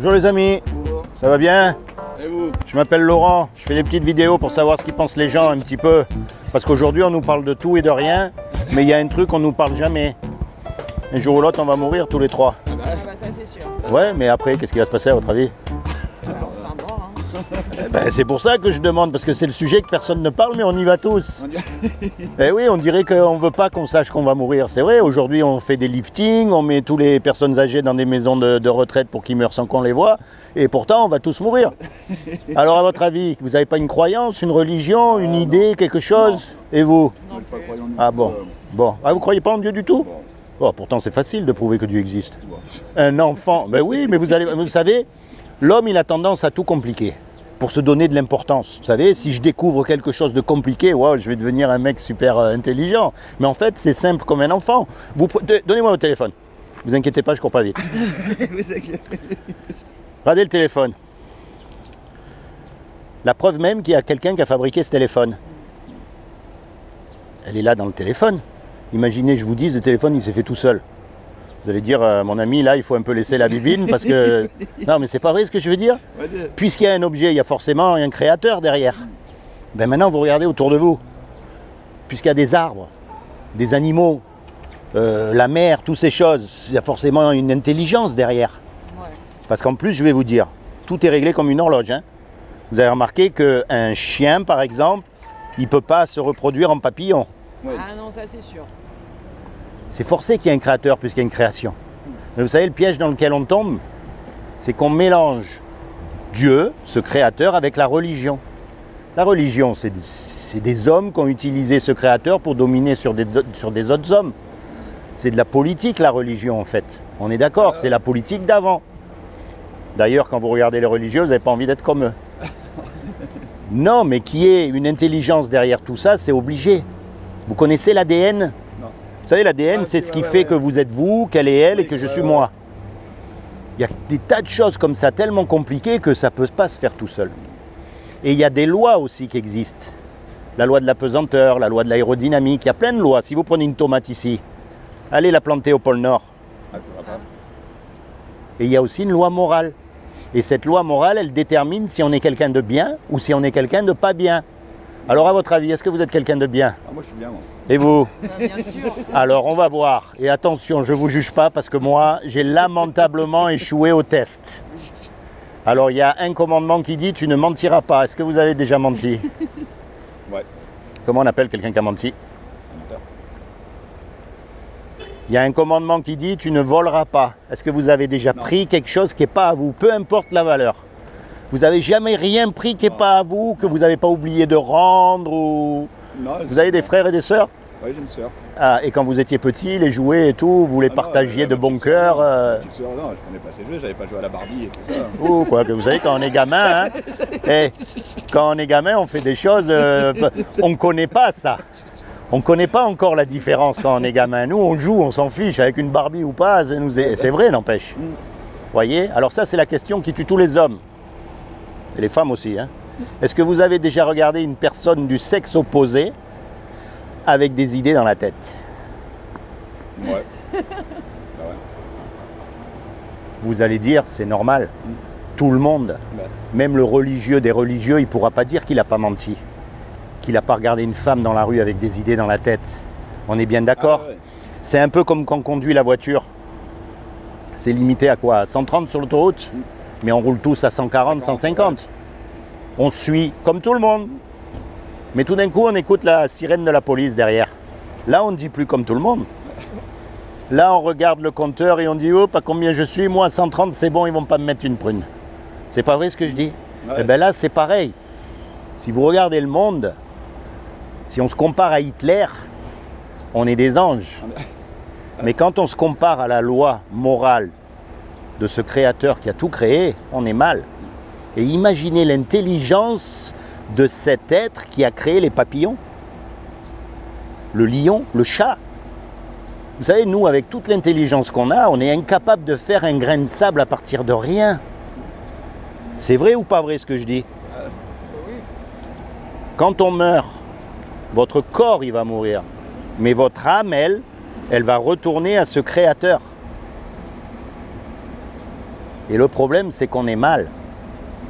Bonjour les amis, ça va bien? Et vous? Je m'appelle Laurent, je fais des petites vidéos pour savoir ce qu'ils pensent les gens un petit peu. Parce qu'aujourd'hui on nous parle de tout et de rien, mais il y a un truc qu'on nous parle jamais. Un jour ou l'autre on va mourir tous les trois. Ah bah ça c'est sûr. Ouais, mais après qu'est-ce qui va se passer à votre avis? Alors, on sera mort, hein. Ben, c'est pour ça que je demande, parce que c'est le sujet que personne ne parle, mais on y va tous. Eh oui, on dirait qu'on ne veut pas qu'on sache qu'on va mourir. C'est vrai, aujourd'hui on fait des liftings, on met toutes les personnes âgées dans des maisons de retraite pour qu'ils meurent sans qu'on les voie, et pourtant on va tous mourir. Alors à votre avis, vous n'avez pas une croyance, une religion, une idée, quelque chose? Et vous? Non plus. Ah bon, bon. Ah, vous ne croyez pas en Dieu du tout? Oh, pourtant c'est facile de prouver que Dieu existe. Un enfant, ben oui, mais vous savez, l'homme il a tendance à tout compliquer pour se donner de l'importance. Vous savez, si je découvre quelque chose de compliqué, wow, je vais devenir un mec super intelligent. Mais en fait, c'est simple comme un enfant. Donnez-moi votre téléphone. Vous inquiétez pas, je cours pas vite. Regardez le téléphone. La preuve même qu'il y a quelqu'un qui a fabriqué ce téléphone. Elle est là dans le téléphone. Imaginez, je vous dis, le téléphone, il s'est fait tout seul. Vous allez dire, mon ami, là, il faut un peu laisser la bibine parce que... Non, mais c'est pas vrai ce que je veux dire. Puisqu'il y a un objet, il y a forcément un créateur derrière. Ben maintenant, vous regardez autour de vous. Puisqu'il y a des arbres, des animaux, la mer, toutes ces choses, il y a forcément une intelligence derrière. Ouais. Parce qu'en plus, je vais vous dire, tout est réglé comme une horloge. Hein. Vous avez remarqué qu'un chien, par exemple, il ne peut pas se reproduire en papillon. Ah non, ça c'est sûr. C'est forcé qu'il y ait un créateur plus qu'il y ait une création. Mais vous savez, le piège dans lequel on tombe, c'est qu'on mélange Dieu, ce créateur, avec la religion. La religion, c'est des hommes qui ont utilisé ce créateur pour dominer sur des autres hommes. C'est de la politique, la religion, en fait. On est d'accord, c'est la politique d'avant. D'ailleurs, quand vous regardez les religieux, vous n'avez pas envie d'être comme eux. Non, mais qu'il y ait une intelligence derrière tout ça, c'est obligé. Vous connaissez l'ADN ? Vous savez, l'ADN, c'est ce qui fait que vous êtes vous, qu'elle est elle et que je suis moi. Il y a des tas de choses comme ça, tellement compliquées que ça ne peut pas se faire tout seul. Et il y a des lois aussi qui existent. La loi de la pesanteur, la loi de l'aérodynamique, il y a plein de lois. Si vous prenez une tomate ici, allez la planter au pôle Nord. Et il y a aussi une loi morale. Et cette loi morale, elle détermine si on est quelqu'un de bien ou si on est quelqu'un de pas bien. Alors à votre avis, est-ce que vous êtes quelqu'un de bien? Moi je suis bien, moi. Et vous? Bien sûr. Alors on va voir. Et attention, je ne vous juge pas parce que moi, j'ai lamentablement échoué au test. Alors il y a un commandement qui dit « tu ne mentiras pas ». Est-ce que vous avez déjà menti? Ouais. Comment on appelle quelqu'un qui a menti? Il y a un commandement qui dit « tu ne voleras pas ». Est-ce que vous avez déjà pris quelque chose qui n'est pas à vous, peu importe la valeur? Vous n'avez jamais rien pris qui n'est pas à vous, que vous n'avez pas oublié de rendre ou... Non, Vous avez des frères et des sœurs? Oui, j'ai une sœur. Ah, et quand vous étiez petit, les jouets et tout, vous les partagiez de bon cœur Une sœur, non, je connais pas ces jeux, j'avais pas joué à la Barbie et tout ça. Ou quoi, que vous savez, quand on est gamin, hein, et quand on est gamin, on fait des choses, on ne connaît pas ça. On ne connaît pas encore la différence quand on est gamin. Nous, on joue, on s'en fiche, avec une Barbie ou pas, c'est vrai, n'empêche. Vous voyez? Alors ça, c'est la question qui tue tous les hommes. Et les femmes aussi. Hein. Est-ce que vous avez déjà regardé une personne du sexe opposé avec des idées dans la tête? Ouais. Vous allez dire, c'est normal. Tout le monde, même le religieux des religieux, il ne pourra pas dire qu'il n'a pas menti. Qu'il n'a pas regardé une femme dans la rue avec des idées dans la tête. On est bien d'accord? Ah ouais. C'est un peu comme quand on conduit la voiture. C'est limité à quoi? À 130 sur l'autoroute? Mais on roule tous à 140, 150. On suit comme tout le monde. Mais tout d'un coup, on écoute la sirène de la police derrière. Là, on ne dit plus comme tout le monde. Là, on regarde le compteur et on dit « Oh, pas combien je suis, moi, 130, c'est bon, ils ne vont pas me mettre une prune. » C'est pas vrai ce que je dis? Ouais. Eh bien là, c'est pareil. Si vous regardez le monde, si on se compare à Hitler, on est des anges. Mais quand on se compare à la loi morale de ce créateur qui a tout créé, on est mal. Et imaginez l'intelligence de cet être qui a créé les papillons, le lion, le chat. Vous savez, nous, avec toute l'intelligence qu'on a, on est incapable de faire un grain de sable à partir de rien. C'est vrai ou pas vrai ce que je dis? Quand on meurt, votre corps, il va mourir. Mais votre âme, elle va retourner à ce créateur. Et le problème, c'est qu'on est mal,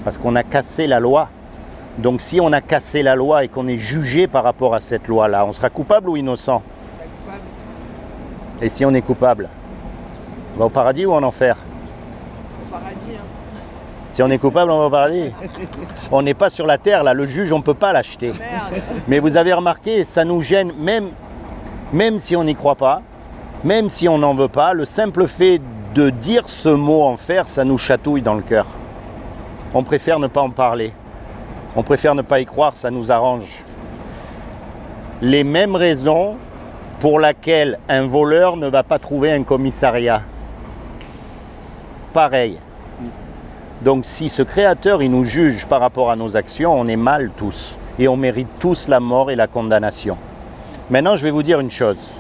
parce qu'on a cassé la loi. Donc si on a cassé la loi et qu'on est jugé par rapport à cette loi-là, on sera coupable ou innocent? Coupable. Et si on est coupable, on va au paradis ou en enfer? Au paradis. Hein. Si on est coupable, on va au paradis. On n'est pas sur la terre, là, le juge, on ne peut pas l'acheter. Merde. Mais vous avez remarqué, ça nous gêne, même si on n'y croit pas, même si on n'en veut pas, le simple fait de dire ce mot enfer, ça nous chatouille dans le cœur. On préfère ne pas en parler. On préfère ne pas y croire, ça nous arrange. Les mêmes raisons pour lesquelles un voleur ne va pas trouver un commissariat. Pareil. Donc si ce créateur, il nous juge par rapport à nos actions, on est mal tous. Et on mérite tous la mort et la condamnation. Maintenant, je vais vous dire une chose.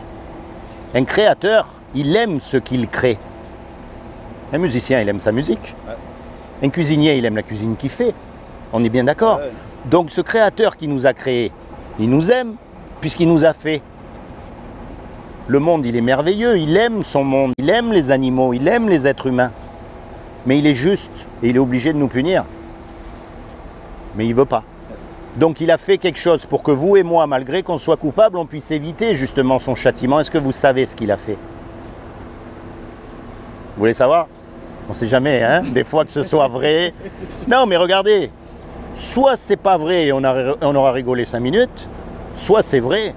Un créateur, il aime ce qu'il crée. Un musicien, il aime sa musique. Un cuisinier, il aime la cuisine qu'il fait. On est bien d'accord. Donc ce créateur qui nous a créés, il nous aime, puisqu'il nous a fait. Le monde, il est merveilleux, il aime son monde, il aime les animaux, il aime les êtres humains. Mais il est juste, et il est obligé de nous punir. Mais il ne veut pas. Donc il a fait quelque chose pour que vous et moi, malgré qu'on soit coupables, on puisse éviter justement son châtiment. Est-ce que vous savez ce qu'il a fait? Vous voulez savoir? On ne sait jamais, hein? Des fois que ce soit vrai. Non, mais regardez. Soit c'est pas vrai et on aura rigolé 5 minutes, soit c'est vrai.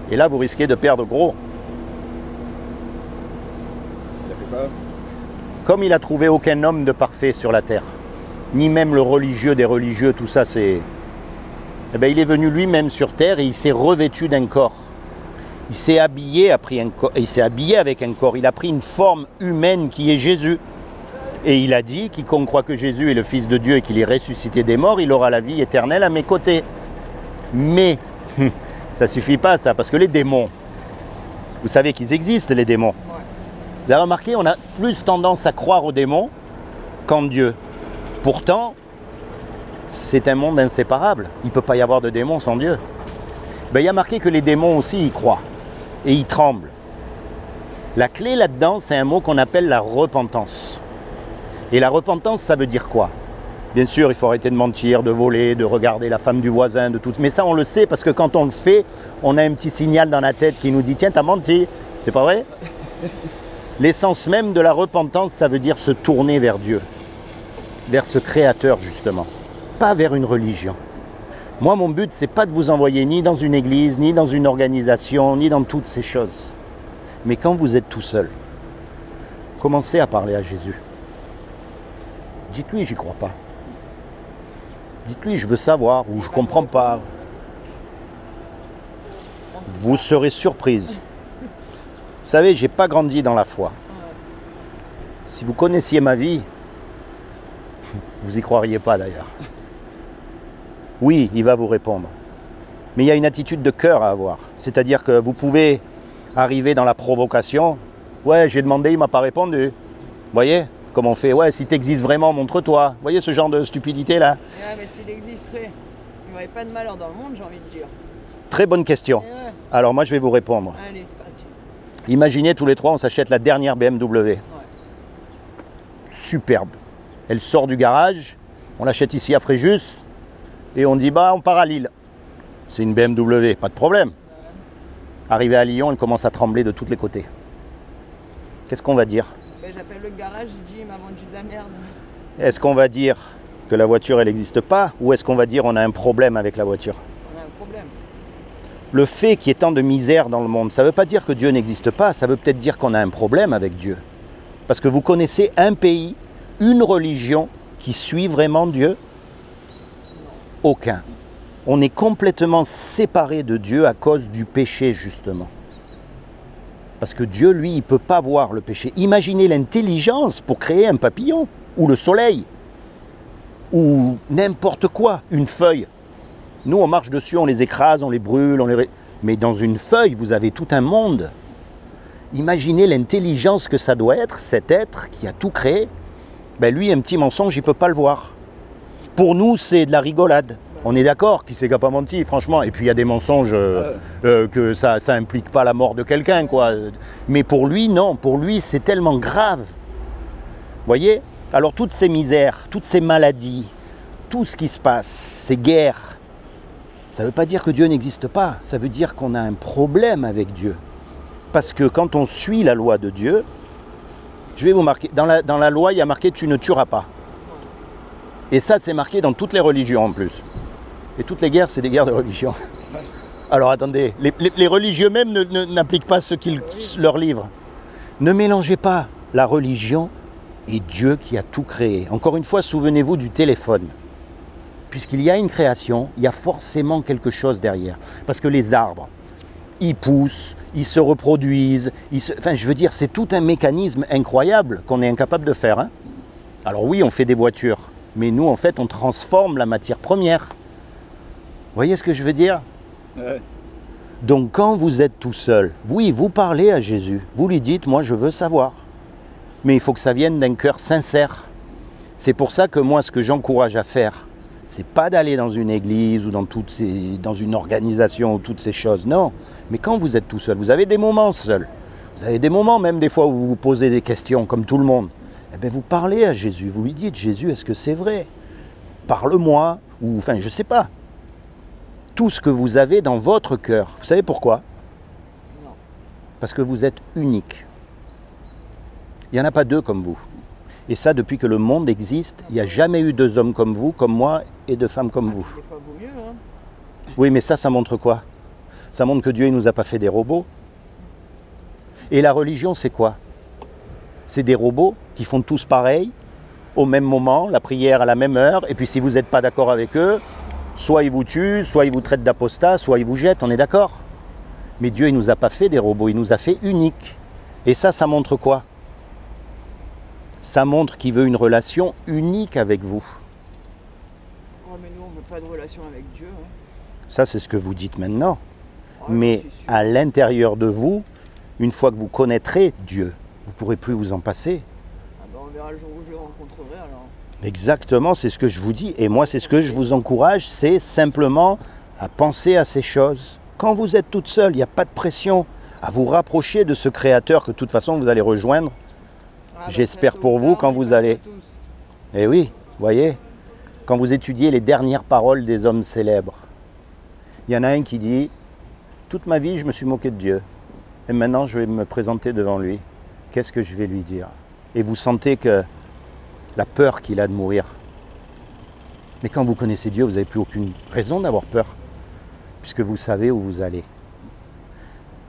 Et là, vous risquez de perdre gros. Il a fait quoi? Comme il a trouvé aucun homme de parfait sur la terre, ni même le religieux des religieux, tout ça, c'est... Eh bien, il est venu lui-même sur terre et il s'est revêtu d'un corps. Il s'est habillé, il s'est habillé avec un corps. Il a pris une forme humaine qui est Jésus. Et il a dit, quiconque croit que Jésus est le Fils de Dieu et qu'il est ressuscité des morts, il aura la vie éternelle à mes côtés. Mais, ça ne suffit pas ça, parce que les démons, vous savez qu'ils existent, les démons. Ouais. Vous avez remarqué, on a plus tendance à croire aux démons qu'en Dieu. Pourtant, c'est un monde inséparable. Il ne peut pas y avoir de démons sans Dieu. Ben, il y a marqué que les démons aussi y croient et y tremblent. La clé là-dedans, c'est un mot qu'on appelle la repentance. Et la repentance, ça veut dire quoi? Bien sûr, il faut arrêter de mentir, de voler, de regarder la femme du voisin, de tout. Mais ça, on le sait parce que quand on le fait, on a un petit signal dans la tête qui nous dit « Tiens, t'as menti ». C'est pas vrai? L'essence même de la repentance, ça veut dire se tourner vers Dieu, vers ce Créateur justement, pas vers une religion. Moi, mon but, c'est pas de vous envoyer ni dans une église, ni dans une organisation, ni dans toutes ces choses. Mais quand vous êtes tout seul, commencez à parler à Jésus. Dites-lui, j'y crois pas. Dites-lui, je veux savoir, ou je comprends pas. Vous serez surprise. Vous savez, j'ai pas grandi dans la foi. Si vous connaissiez ma vie, vous y croiriez pas d'ailleurs. Oui, il va vous répondre. Mais il y a une attitude de cœur à avoir. C'est-à-dire que vous pouvez arriver dans la provocation. Ouais, j'ai demandé, il m'a pas répondu. Vous voyez? Comme on fait, ouais, si tu existes vraiment, montre-toi. Vous voyez ce genre de stupidité-là? Ouais, mais s'il existerait, il n'y aurait pas de malheur dans le monde, j'ai envie de dire. Très bonne question. Ouais. Alors moi, je vais vous répondre. Allez, c'est parti. Imaginez tous les trois, on s'achète la dernière BMW. Ouais. Superbe. Elle sort du garage, on l'achète ici à Fréjus, et on dit, bah, on part à Lille. C'est une BMW, pas de problème. Arrivé à Lyon, elle commence à trembler de tous les côtés. Qu'est-ce qu'on va dire? Ben, j'appelle le garage, je dis il m'a vendu de la merde. Est-ce qu'on va dire que la voiture, elle n'existe pas, ou est-ce qu'on va dire on a un problème avec la voiture? On a un problème. Le fait qu'il y ait tant de misère dans le monde, ça ne veut pas dire que Dieu n'existe pas, ça veut peut-être dire qu'on a un problème avec Dieu. Parce que vous connaissez un pays, une religion qui suit vraiment Dieu? Aucun. On est complètement séparé de Dieu à cause du péché, justement. Parce que Dieu, lui, il ne peut pas voir le péché. Imaginez l'intelligence pour créer un papillon, ou le soleil, ou n'importe quoi, une feuille. Nous, on marche dessus, on les écrase, on les brûle, mais dans une feuille, vous avez tout un monde. Imaginez l'intelligence que ça doit être, cet être qui a tout créé. Ben lui, un petit mensonge, il ne peut pas le voir. Pour nous, c'est de la rigolade. On est d'accord, qui c'est qui n'a pas menti, franchement. Et puis il y a des mensonges que ça implique pas la mort de quelqu'un, quoi. Mais pour lui, non. Pour lui, c'est tellement grave. Voyez? Alors toutes ces misères, toutes ces maladies, tout ce qui se passe, ces guerres, ça ne veut pas dire que Dieu n'existe pas, ça veut dire qu'on a un problème avec Dieu. Parce que quand on suit la loi de Dieu, je vais vous marquer, dans la loi il y a marqué « tu ne tueras pas ». Et ça c'est marqué dans toutes les religions en plus. Et toutes les guerres c'est des guerres de religion. Alors attendez, les religieux même n'appliquent pas ce qu'ils leur livrent. Ne mélangez pas la religion et Dieu qui a tout créé. Encore une fois, souvenez-vous du téléphone. Puisqu'il y a une création, il y a forcément quelque chose derrière. Parce que les arbres, ils poussent, ils se reproduisent. Enfin, je veux dire, c'est tout un mécanisme incroyable qu'on est incapable de faire. Hein. Alors oui, on fait des voitures, mais nous, en fait, on transforme la matière première. Vous voyez ce que je veux dire? Ouais. Donc quand vous êtes tout seul, oui, vous parlez à Jésus. Vous lui dites, moi, je veux savoir. Mais il faut que ça vienne d'un cœur sincère. C'est pour ça que moi, ce que j'encourage à faire, c'est pas d'aller dans une église ou dans une organisation ou toutes ces choses, non. Mais quand vous êtes tout seul, vous avez des moments seuls. Vous avez des moments même des fois où vous vous posez des questions comme tout le monde. Eh bien vous parlez à Jésus, vous lui dites, Jésus, est-ce que c'est vrai? Parle-moi, ou enfin je sais pas. Tout ce que vous avez dans votre cœur. Vous savez pourquoi? Non. Parce que vous êtes unique. Il n'y en a pas deux comme vous. Et ça, depuis que le monde existe, il n'y a jamais eu deux hommes comme vous, comme moi, et deux femmes comme vous. Des fois vaut mieux, hein. Oui, mais ça montre quoi? Ça montre que Dieu ne nous a pas fait des robots. Et la religion, c'est quoi? C'est des robots qui font tous pareil, au même moment, la prière à la même heure, et puis si vous n'êtes pas d'accord avec eux, soit ils vous tuent, soit ils vous traitent d'apostat, soit ils vous jettent, on est d'accord? Mais Dieu, il ne nous a pas fait des robots, il nous a fait uniques. Et ça montre quoi? Ça montre qu'il veut une relation unique avec vous. Oh, mais nous, on veut pas de relation avec Dieu. Hein. Ça, c'est ce que vous dites maintenant. Oh, Mais c'est sûr. à l'intérieur de vous, une fois que vous connaîtrez Dieu, vous ne pourrez plus vous en passer. Ah ben, on verra le jour où je le rencontrerai alors. Exactement, c'est ce que je vous dis. Et moi, c'est ce que je vous encourage, c'est simplement à penser à ces choses. Quand vous êtes toute seule, il n'y a pas de pression à vous rapprocher de ce Créateur que de toute façon vous allez rejoindre. Ah, ben, J'espère très tôt pour ou vous tard, quand on y vous passera allez. tous. Eh oui, voyez, quand vous étudiez les dernières paroles des hommes célèbres, il y en a un qui dit « Toute ma vie, je me suis moqué de Dieu. Et maintenant, je vais me présenter devant lui. Qu'est-ce que je vais lui dire ?» Et vous sentez que la peur qu'il a de mourir. Mais quand vous connaissez Dieu, vous n'avez plus aucune raison d'avoir peur, puisque vous savez où vous allez.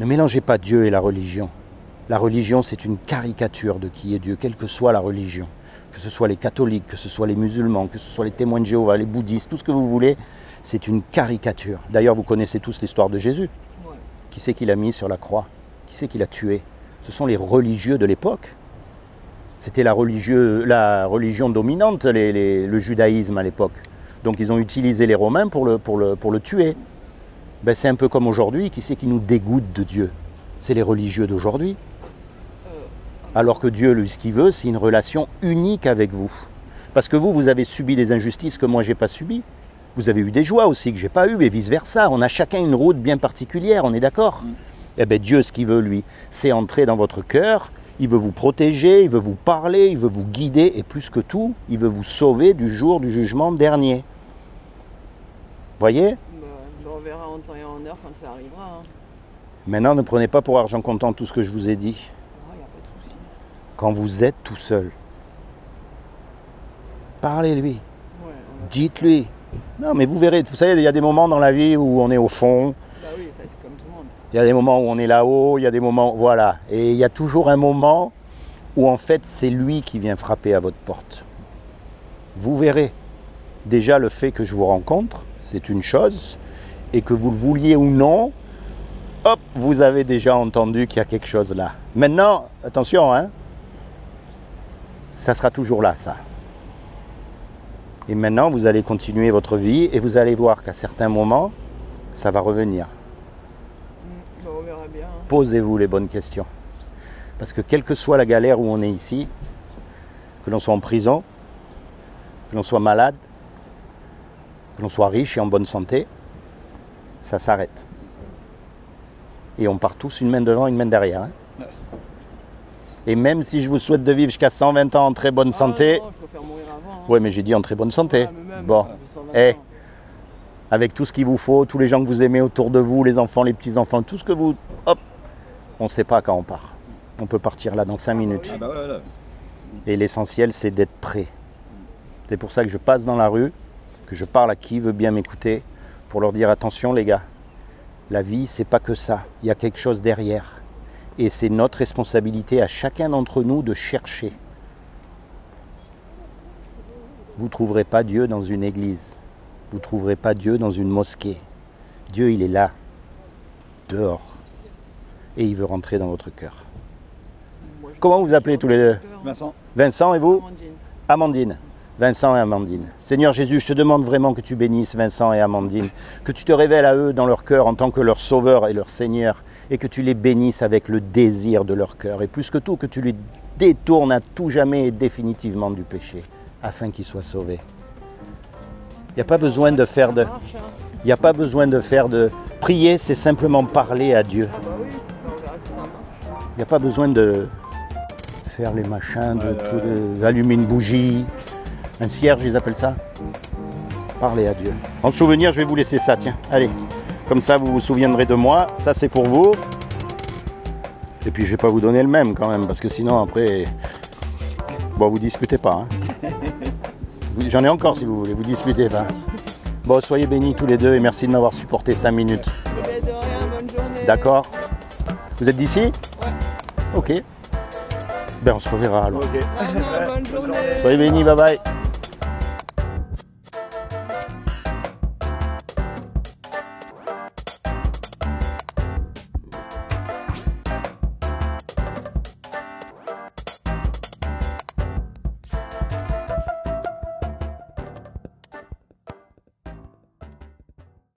Ne mélangez pas Dieu et la religion. La religion, c'est une caricature de qui est Dieu, quelle que soit la religion. Que ce soit les catholiques, que ce soit les musulmans, que ce soit les témoins de Jéhovah, les bouddhistes, tout ce que vous voulez, c'est une caricature. D'ailleurs, vous connaissez tous l'histoire de Jésus. Ouais. Qui c'est qui l'a mis sur la croix? Qui c'est qui l'a tué? Ce sont les religieux de l'époque. C'était la religion dominante, le judaïsme à l'époque. Donc ils ont utilisé les Romains pour le tuer. Ben, c'est un peu comme aujourd'hui, qui c'est qui nous dégoûte de Dieu? C'est les religieux d'aujourd'hui. Alors que Dieu, lui, ce qu'il veut, c'est une relation unique avec vous. Parce que vous avez subi des injustices que moi, je n'ai pas subies. Vous avez eu des joies aussi que je n'ai pas eues, et vice-versa. On a chacun une route bien particulière, on est d'accord? Eh bien, Dieu, ce qu'il veut, lui, c'est entrer dans votre cœur. Il veut vous protéger, il veut vous parler, il veut vous guider, et plus que tout, il veut vous sauver du jour du jugement dernier. Voyez? Ben, on verra en temps et en heure quand ça arrivera. Hein. Maintenant, ne prenez pas pour argent comptant tout ce que je vous ai dit. Oh, y a pas de souci. Quand vous êtes tout seul, parlez-lui, Ouais, on va dites-lui. Non, mais vous verrez, vous savez, il y a des moments dans la vie où on est au fond, Bah oui, ça c'est comme tout le monde. il y a des moments où on est là-haut, il y a des moments, voilà. Et il y a toujours un moment où en fait c'est lui qui vient frapper à votre porte. Vous verrez. Déjà le fait que je vous rencontre, c'est une chose, et que vous le vouliez ou non, hop, vous avez déjà entendu qu'il y a quelque chose là. Maintenant, attention, hein, ça sera toujours là, ça. Et maintenant, vous allez continuer votre vie et vous allez voir qu'à certains moments, ça va revenir. Ben, on verra bien. Hein. Posez-vous les bonnes questions. Parce que quelle que soit la galère où on est ici, que l'on soit en prison, que l'on soit malade, que l'on soit riche et en bonne santé, ça s'arrête. Et on part tous une main devant, une main derrière. Hein. Et même si je vous souhaite de vivre jusqu'à 120 ans en très bonne santé. Non, je préfère mourir avant. Hein. Ouais, mais j'ai dit en très bonne santé. Ouais, mais même, Bon, 120 eh, ans. avec tout ce qu'il vous faut, tous les gens que vous aimez autour de vous, les enfants, les petits-enfants, tout ce que vous... Hop, on ne sait pas quand on part. On peut partir là dans 5 minutes. Ah bah ouais, voilà. Et l'essentiel, c'est d'être prêt. C'est pour ça que je passe dans la rue, que je parle à qui veut bien m'écouter, pour leur dire attention les gars, la vie, c'est pas que ça. Il y a quelque chose derrière. Et c'est notre responsabilité à chacun d'entre nous de chercher. Vous ne trouverez pas Dieu dans une église. Vous ne trouverez pas Dieu dans une mosquée. Dieu, il est là, dehors. Et il veut rentrer dans votre cœur. Moi, je- Comment vous vous appelez tous les deux? Vincent, Vincent et vous? Amandine. Amandine. Vincent et Amandine. Seigneur Jésus, je te demande vraiment que tu bénisses Vincent et Amandine, que tu te révèles à eux dans leur cœur en tant que leur sauveur et leur Seigneur, et que tu les bénisses avec le désir de leur cœur, et plus que tout, que tu les détournes à tout jamais et définitivement du péché, afin qu'ils soient sauvés. Il n'y a pas besoin de faire de... Ça marche, hein. Il n'y a pas besoin de faire de... Prier, c'est simplement parler à Dieu. Ah bah oui, on verra si ça marche. Il n'y a pas besoin de faire les machins, d'allumer une bougie, un cierge, ils appellent ça. Parlez à Dieu. En souvenir, je vais vous laisser ça, tiens. Allez, comme ça, vous vous souviendrez de moi. Ça, c'est pour vous. Et puis, je vais pas vous donner le même quand même, parce que sinon, après... Bon, vous disputez pas. Hein. J'en ai encore, si vous voulez. Vous disputez pas. Bon, soyez bénis tous les deux et merci de m'avoir supporté 5 minutes. Eh ben, de rien, bonne journée. D'accord? Vous êtes d'ici? Ouais. Ok. Ben, on se reverra alors. ok. Au revoir, bonne journée. Soyez bénis, bye bye.